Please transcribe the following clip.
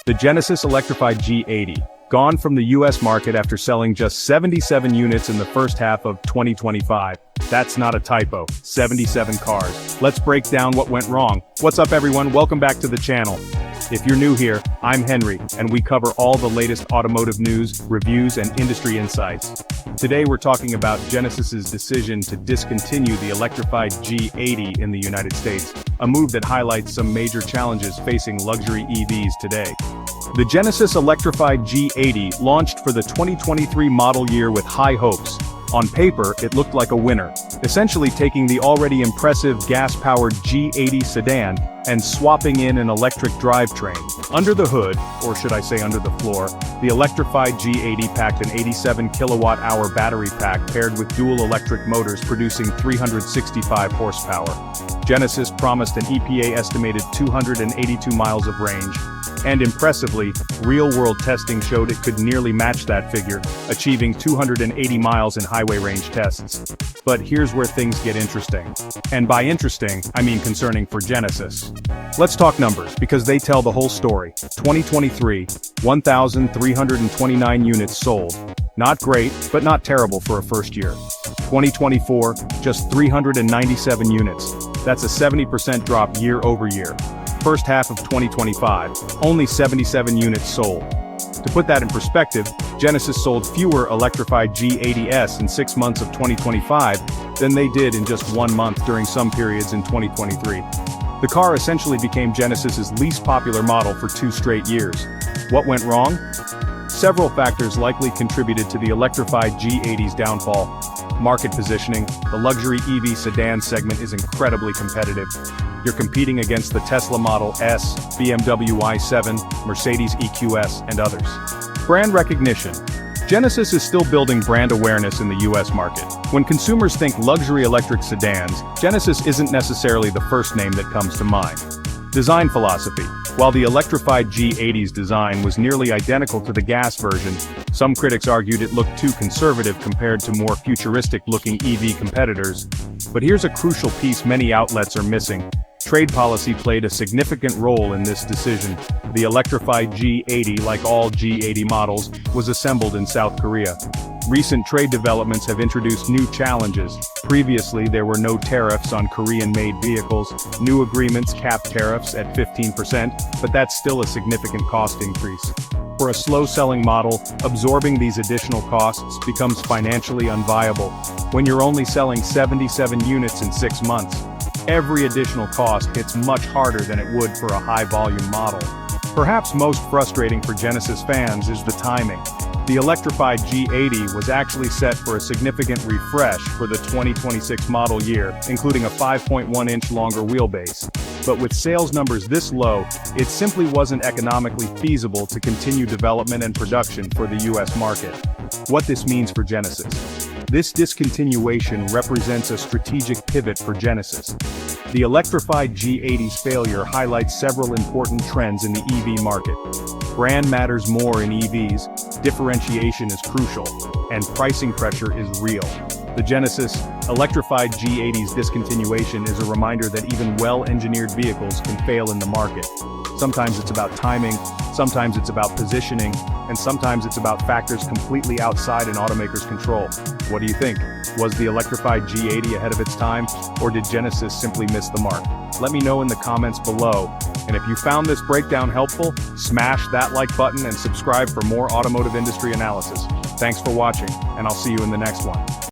The Genesis Electrified G80, gone from the US market after selling just 77 units in the first half of 2025. That's not a typo, 77 cars. Let's break down what went wrong. What's up everyone, welcome back to the channel. If you're new here, I'm Henry, and we cover all the latest automotive news, reviews, and industry insights. Today we're talking about Genesis's decision to discontinue the Electrified G80 in the United States, a move that highlights some major challenges facing luxury EVs today. The Genesis Electrified G80 launched for the 2023 model year with high hopes. On paper, it looked like a winner, essentially taking the already impressive gas-powered G80 sedan and swapping in an electric drivetrain. Under the hood, or should I say under the floor, the Electrified G80 packed an 87 kilowatt-hour battery pack paired with dual electric motors producing 365 horsepower. Genesis promised an EPA-estimated 282 miles of range, and impressively, real-world testing showed it could nearly match that figure, achieving 280 miles in highway range tests. But here's where things get interesting. And by interesting, I mean concerning for Genesis. Let's talk numbers, because they tell the whole story. 2023, 1,329 units sold. Not great, but not terrible for a first year. 2024, just 397 units. That's a 70% drop year over year. First half of 2025, only 77 units sold. To put that in perspective, Genesis sold fewer Electrified G80s in 6 months of 2025 than they did in just 1 month during some periods in 2023. The car essentially became Genesis's least popular model for 2 straight years. What went wrong? Several factors likely contributed to the Electrified G80's downfall. Market positioning: the luxury EV sedan segment is incredibly competitive. You're competing against the Tesla Model S, BMW i7, Mercedes EQS, and others. Brand recognition: Genesis is still building brand awareness in the US market. When consumers think luxury electric sedans, Genesis isn't necessarily the first name that comes to mind. Design philosophy: while the Electrified G80's design was nearly identical to the gas version, some critics argued it looked too conservative compared to more futuristic-looking EV competitors. But here's a crucial piece many outlets are missing. Trade policy played a significant role in this decision. The Electrified G80, like all G80 models, was assembled in South Korea. Recent trade developments have introduced new challenges. Previously, there were no tariffs on Korean-made vehicles. New agreements cap tariffs at 15%, but that's still a significant cost increase. For a slow-selling model, absorbing these additional costs becomes financially unviable. When you're only selling 77 units in 6 months, every additional cost hits much harder than it would for a high-volume model. Perhaps most frustrating for Genesis fans is the timing. The Electrified G80 was actually set for a significant refresh for the 2026 model year, including a 5.1-inch longer wheelbase. But with sales numbers this low, it simply wasn't economically feasible to continue development and production for the US market. What this means for Genesis: this discontinuation represents a strategic pivot for Genesis. The Electrified G80's failure highlights several important trends in the EV market. Brand matters more in EVs, differentiation is crucial, and pricing pressure is real. The Genesis Electrified G80's discontinuation is a reminder that even well-engineered vehicles can fail in the market. Sometimes it's about timing, sometimes it's about positioning, and sometimes it's about factors completely outside an automaker's control. What do you think? Was the Electrified G80 ahead of its time, or did Genesis simply miss the mark? Let me know in the comments below. And if you found this breakdown helpful, smash that like button and subscribe for more automotive industry analysis. Thanks for watching, and I'll see you in the next one.